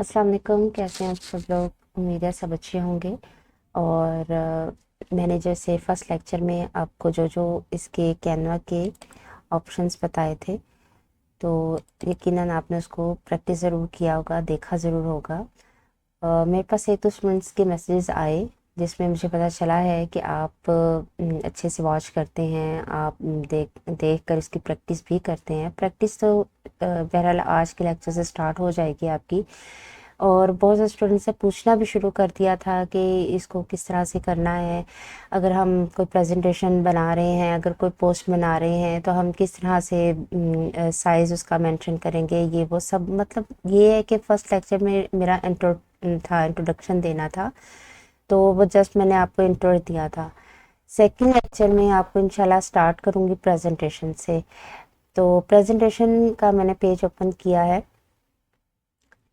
अस्सलाम वालेकुम। कैसे हैं आप सब लोग? उम्मीद है सब अच्छे होंगे। और मैंने जैसे फर्स्ट लेक्चर में आपको जो जो इसके कैनवा के ऑप्शंस बताए थे, तो यकीनन आपने उसको प्रैक्टिस ज़रूर किया होगा, देखा ज़रूर होगा। मेरे पास एक दो स्टूडेंट्स के मैसेजेस आए जिसमें मुझे पता चला है कि आप अच्छे से वॉच करते हैं, आप देख देख कर इसकी प्रैक्टिस भी करते हैं। प्रैक्टिस तो बहरहाल आज के लेक्चर से स्टार्ट हो जाएगी आपकी। और बहुत से स्टूडेंट्स से पूछना भी शुरू कर दिया था कि इसको किस तरह से करना है। अगर हम कोई प्रेजेंटेशन बना रहे हैं, अगर कोई पोस्ट बना रहे हैं, तो हम किस तरह से साइज़ उसका मेंशन करेंगे, ये वो सब। मतलब ये है कि फ़र्स्ट लेक्चर में मेरा इंट्रोडक्शन देना था, तो वो जस्ट मैंने आपको इंट्रो दिया था। सेकंड लेक्चर में आपको इंशाल्लाह स्टार्ट करूँगी प्रेजेंटेशन से। तो प्रेजेंटेशन का मैंने पेज ओपन किया है,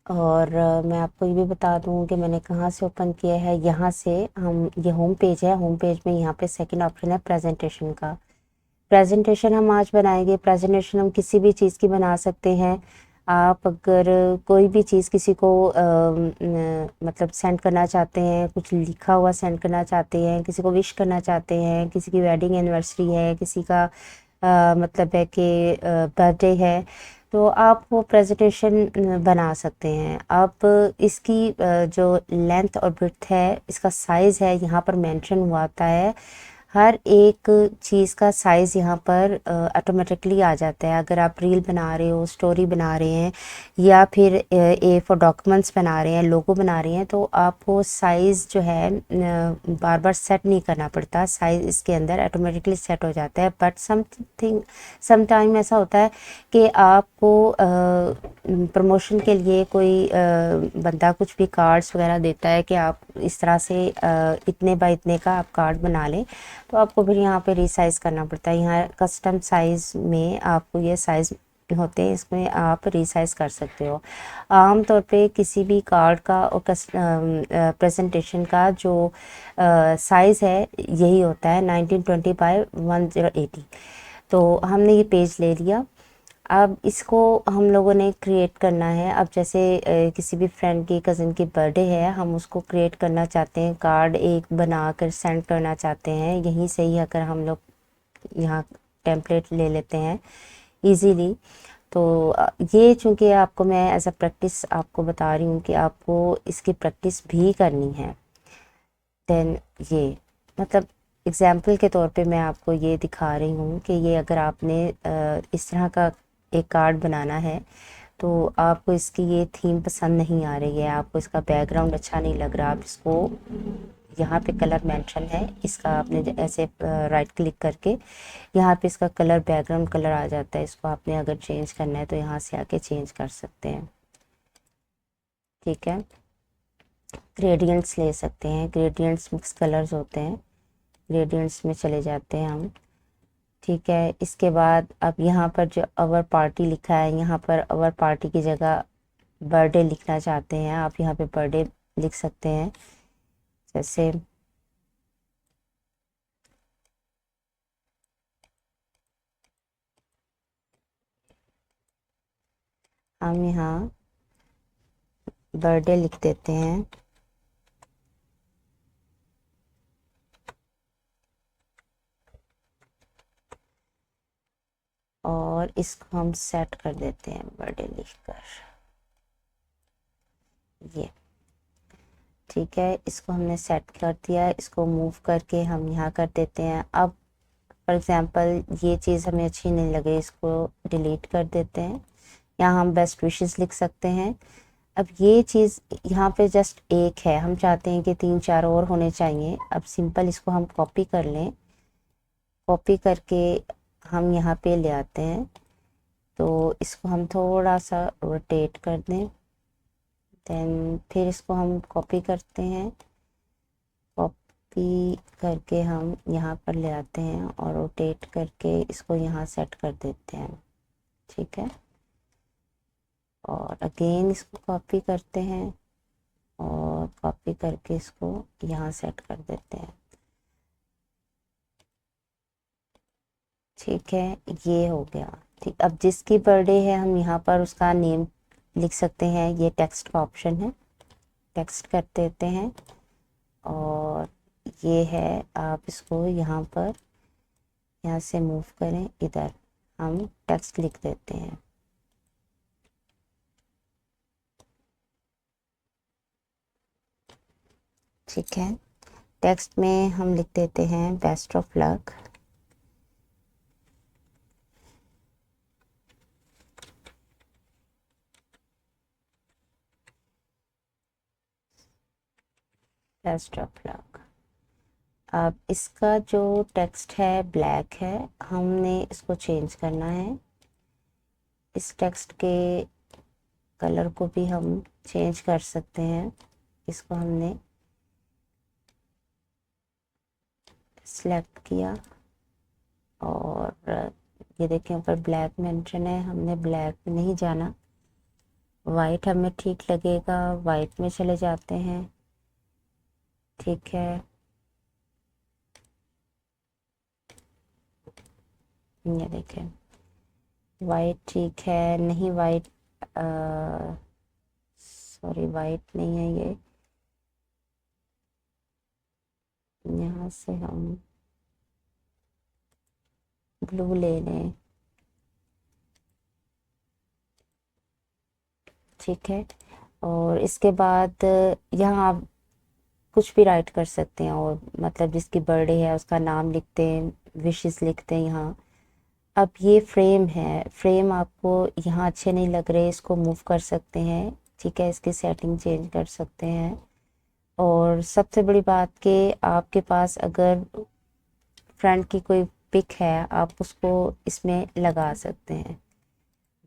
और मैं आपको ये भी बता दूं कि मैंने कहाँ से ओपन किया है। यहाँ से हम, ये होम पेज है, होम पेज में यहाँ पे सेकंड ऑप्शन है प्रेजेंटेशन का। प्रेजेंटेशन हम आज बनाएंगे। प्रेजेंटेशन हम किसी भी चीज़ की बना सकते हैं। आप अगर कोई भी चीज़ किसी को मतलब सेंड करना चाहते हैं, कुछ लिखा हुआ सेंड करना चाहते हैं, किसी को विश करना चाहते हैं, किसी की वेडिंग एनिवर्सरी है, किसी का मतलब है कि बर्थडे है, तो आप वो प्रेजेंटेशन बना सकते हैं। आप इसकी जो लेंथ और ब्रेड्थ है, इसका साइज़ है, यहाँ पर मेंशन हुआ होता है। हर एक चीज़ का साइज़ यहाँ पर ऑटोमेटिकली आ जाता है। अगर आप रील बना रहे हो, स्टोरी बना रहे हैं, या फिर ए फॉर डॉक्यूमेंट्स बना रहे हैं, लोगो बना रहे हैं, तो आपको साइज़ जो है बार बार सेट नहीं करना पड़ता। साइज़ इसके अंदर ऑटोमेटिकली सेट हो जाता है। बट सम टाइम ऐसा होता है कि आपको प्रमोशन के लिए कोई बंदा कुछ भी कार्ड्स वगैरह देता है कि आप इस तरह से इतने बाय इतने का आप कार्ड बना लें, तो आपको फिर यहाँ पे रीसाइज करना पड़ता है। यहाँ कस्टम साइज़ में आपको ये साइज़ होते हैं, इसमें आप रीसाइज कर सकते हो। आमतौर पे किसी भी कार्ड का और प्रेजेंटेशन का जो साइज़ है यही होता है 1920 बाय 1080। तो हमने ये पेज ले लिया। अब इसको हम लोगों ने क्रिएट करना है। अब जैसे किसी भी फ्रेंड की, कज़न की बर्थडे है, हम उसको क्रिएट करना चाहते हैं, कार्ड एक बना कर सेंड करना चाहते हैं। यहीं से ही अगर हम लोग यहाँ टेम्पलेट ले लेते हैं इजीली, तो ये चूँकि आपको मैं एज अ प्रैक्टिस आपको बता रही हूँ कि आपको इसकी प्रैक्टिस भी करनी है। देन ये मतलब एग्जाम्पल के तौर पे मैं आपको ये दिखा रही हूँ कि ये अगर आपने इस तरह का एक कार्ड बनाना है, तो आपको इसकी ये थीम पसंद नहीं आ रही है, आपको इसका बैकग्राउंड अच्छा नहीं लग रहा, आप इसको यहाँ पे कलर मेंशन है इसका, आपने ऐसे राइट क्लिक करके यहाँ पे इसका कलर, बैकग्राउंड कलर आ जाता है। इसको आपने अगर चेंज करना है तो यहाँ से आके चेंज कर सकते हैं। ठीक है, ग्रेडियंट्स ले सकते हैं, ग्रेडियंट्स मिक्स कलर्स होते हैं, ग्रेडियंट्स में चले जाते हैं हम। ठीक है, इसके बाद अब यहाँ पर जो अवर पार्टी लिखा है, यहाँ पर अवर पार्टी की जगह बर्थडे लिखना चाहते हैं, आप यहाँ पे बर्थडे लिख सकते हैं। जैसे हम यहाँ बर्थडे लिख देते हैं, और इसको हम सेट कर देते हैं बर्थडे लिखकर। ये ठीक है, इसको हमने सेट कर दिया है। इसको मूव करके हम यहाँ कर देते हैं। अब फॉर एग्जांपल ये चीज़ हमें अच्छी नहीं लगी, इसको डिलीट कर देते हैं। यहाँ हम बेस्ट विशेस लिख सकते हैं। अब ये चीज़ यहाँ पे जस्ट एक है, हम चाहते हैं कि 3-4 और होने चाहिए। अब सिंपल इसको हम कॉपी कर लें, कॉपी करके हम यहाँ पे ले आते हैं, तो इसको हम थोड़ा सा रोटेट कर दें। देन फिर इसको हम कॉपी करते हैं, कॉपी करके हम यहाँ पर ले आते हैं और रोटेट करके इसको यहाँ सेट कर देते हैं। ठीक है, और अगेन इसको कॉपी करते हैं और कॉपी करके इसको यहाँ सेट कर देते हैं। ठीक है, ये हो गया। ठीक, अब जिसकी बर्थडे है हम यहाँ पर उसका नेम लिख सकते हैं, ये टेक्स्ट का ऑप्शन है, टेक्स्ट कर देते हैं। और ये है, आप इसको यहाँ पर, यहाँ से मूव करें, इधर हम टेक्स्ट लिख देते हैं। ठीक है, टेक्स्ट में हम लिख देते हैं best of luck. Best of luck. अब इसका जो टेक्स्ट है ब्लैक है, हमने इसको चेंज करना है। इस टेक्स्ट के कलर को भी हम चेंज कर सकते हैं। इसको हमने सेलेक्ट किया और ये देखें ऊपर ब्लैक मेंशन है, हमने ब्लैक में नहीं जाना, वाइट हमें ठीक लगेगा, वाइट में चले जाते हैं। ठीक है, ये देखें वाइट ठीक है, नहीं वाइट, सॉरी वाइट नहीं है ये, यहाँ से हम ब्लू ले लें। ठीक है, और इसके बाद यहाँ आप कुछ भी राइट कर सकते हैं, और मतलब जिसकी बर्थडे है उसका नाम लिखते हैं, विशेस लिखते हैं यहाँ। अब ये फ्रेम है, फ्रेम आपको यहाँ अच्छे नहीं लग रहे, इसको मूव कर सकते हैं। ठीक है, इसकी सेटिंग चेंज कर सकते हैं। और सबसे बड़ी बात कि आपके पास अगर फ्रेंड की कोई पिक है, आप उसको इसमें लगा सकते हैं।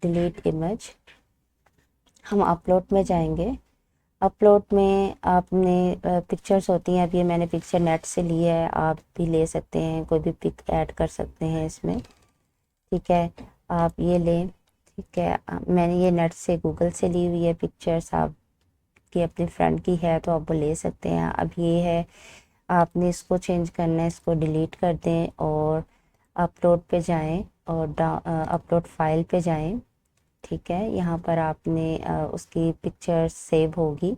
डिलीट इमेज, हम अपलोड में जाएंगे। अपलोड में आपने पिक्चर्स होती हैं, अब ये मैंने पिक्चर नेट से ली है, आप भी ले सकते हैं, कोई भी पिक ऐड कर सकते हैं इसमें। ठीक है, आप ये लें। ठीक है, मैंने ये नेट से गूगल से ली हुई है पिक्चर्स, आप की अपनी फ्रेंड की है तो आप वो ले सकते हैं। अब ये है, आपने इसको चेंज करना है, इसको डिलीट कर दें और अपलोड पे जाएं और अपलोड फाइल पे जाएं। ठीक है, यहाँ पर आपने उसकी पिक्चर सेव होगी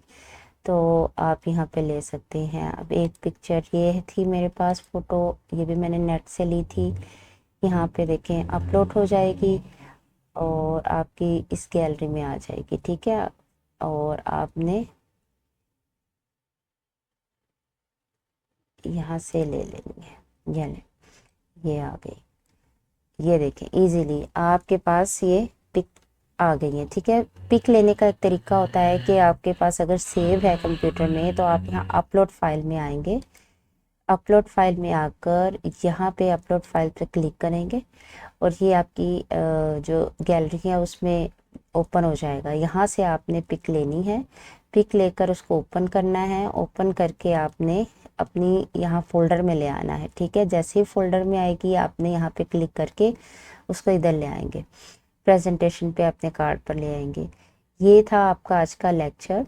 तो आप यहाँ पे ले सकते हैं। अब एक पिक्चर ये थी मेरे पास फ़ोटो, ये भी मैंने नेट से ली थी, यहाँ पे देखें अपलोड हो जाएगी और आपकी इस गैलरी में आ जाएगी। ठीक है, और आपने यहाँ से ले लेंगे, ये आ गई, ये देखें इजीली आपके पास ये पिक आ गई है। ठीक है, पिक लेने का एक तरीका होता है कि आपके पास अगर सेव है कंप्यूटर में तो आप यहाँ अपलोड फाइल में आएंगे, अपलोड फाइल में आकर यहाँ पे अपलोड फाइल पे क्लिक करेंगे और ये आपकी जो गैलरी है उसमें ओपन हो जाएगा। यहाँ से आपने पिक लेनी है, पिक लेकर उसको ओपन करना है, ओपन करके आपने अपनी यहाँ फोल्डर में ले आना है। ठीक है, जैसे ही फोल्डर में आएगी आपने यहाँ पे क्लिक करके उसको इधर ले आएंगे, प्रेजेंटेशन पे अपने कार्ड पर ले आएंगे। ये था आपका आज का लेक्चर,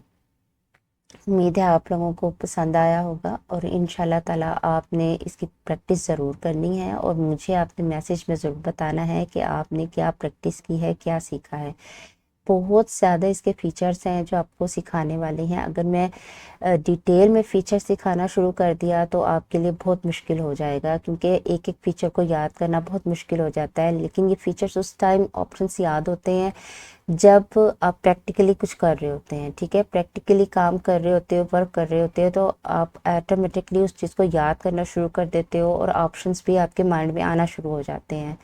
उम्मीद है आप लोगों को पसंद आया होगा और इंशाल्लाह ताला आपने इसकी प्रैक्टिस ज़रूर करनी है और मुझे आपने मैसेज में ज़रूर बताना है कि आपने क्या प्रैक्टिस की है, क्या सीखा है। बहुत ज़्यादा इसके फीचर्स हैं जो आपको सिखाने वाले हैं। अगर मैं डिटेल में फ़ीचर सिखाना शुरू कर दिया तो आपके लिए बहुत मुश्किल हो जाएगा, क्योंकि एक एक फ़ीचर को याद करना बहुत मुश्किल हो जाता है। लेकिन ये फ़ीचर्स उस टाइम ऑप्शंस याद होते हैं जब आप प्रैक्टिकली कुछ कर रहे होते हैं। ठीक है, प्रैक्टिकली काम कर रहे होते हो, वर्क कर रहे होते हो, तो आप ऑटोमेटिकली उस चीज़ को याद करना शुरू कर देते हो और ऑप्शंस भी आपके माइंड में आना शुरू हो जाते हैं।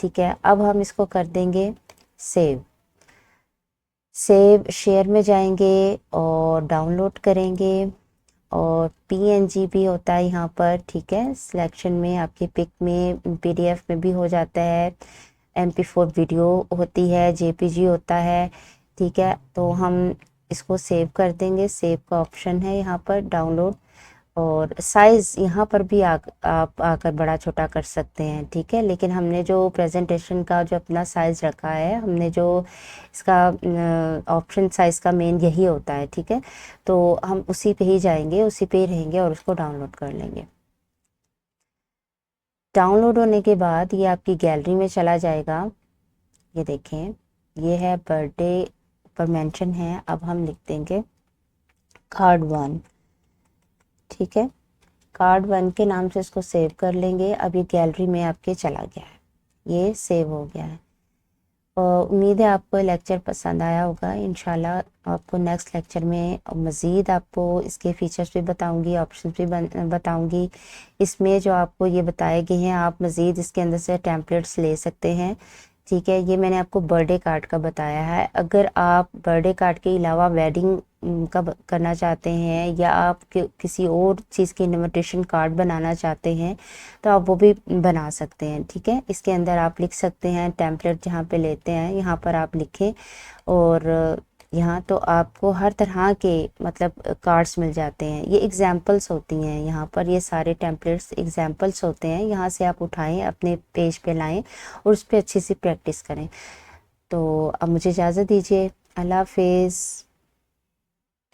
ठीक है, अब हम इसको कर देंगे सेव। सेव शेयर में जाएंगे और डाउनलोड करेंगे और पीएनजी भी होता है यहाँ पर। ठीक है, सिलेक्शन में आपके पिक में पीडीएफ में भी हो जाता है, MP4 वीडियो होती है, जेपीजी होता है। ठीक है, तो हम इसको सेव कर देंगे, सेव का ऑप्शन है यहाँ पर, डाउनलोड, और साइज़ यहाँ पर भी आप आकर बड़ा छोटा कर सकते हैं। ठीक है, लेकिन हमने जो प्रेजेंटेशन का जो अपना साइज़ रखा है, हमने जो इसका ऑप्शन साइज़ का मेन यही होता है। ठीक है, तो हम उसी पे ही जाएंगे, उसी पे ही रहेंगे और उसको डाउनलोड कर लेंगे। डाउनलोड होने के बाद ये आपकी गैलरी में चला जाएगा। ये देखें, ये है बर्थडे पर मेंशन है। अब हम लिख देंगे कार्ड 1। ठीक है, कार्ड 1 के नाम से इसको सेव कर लेंगे। अब ये गैलरी में आपके चला गया है, ये सेव हो गया है। उम्मीद है आपको लेक्चर पसंद आया होगा। इंशाल्लाह आपको नेक्स्ट लेक्चर में मज़ीद आपको इसके फीचर्स भी बताऊंगी, ऑप्शंस भी बताऊंगी। इसमें जो आपको ये बताए गए हैं, आप मज़ीद इसके अंदर से टेम्पलेट्स ले सकते हैं। ठीक है, ये मैंने आपको बर्थडे कार्ड का बताया है। अगर आप बर्थडे कार्ड के अलावा वेडिंग का करना चाहते हैं या आप किसी और चीज़ की इनविटेशन कार्ड बनाना चाहते हैं तो आप वो भी बना सकते हैं। ठीक है, इसके अंदर आप लिख सकते हैं, टेम्पलेट जहाँ पे लेते हैं यहाँ पर आप लिखें, और यहाँ तो आपको हर तरह के मतलब कार्ड्स मिल जाते हैं। ये एग्जाम्पल्स होती हैं, यहाँ पर ये सारे टेम्पलेट्स एग्जाम्पल्स होते हैं। यहाँ से आप उठाएं, अपने पेज पे लाएं और उस पर अच्छी सी प्रैक्टिस करें। तो अब मुझे इजाज़त दीजिए। अल्लाह हाफिज़।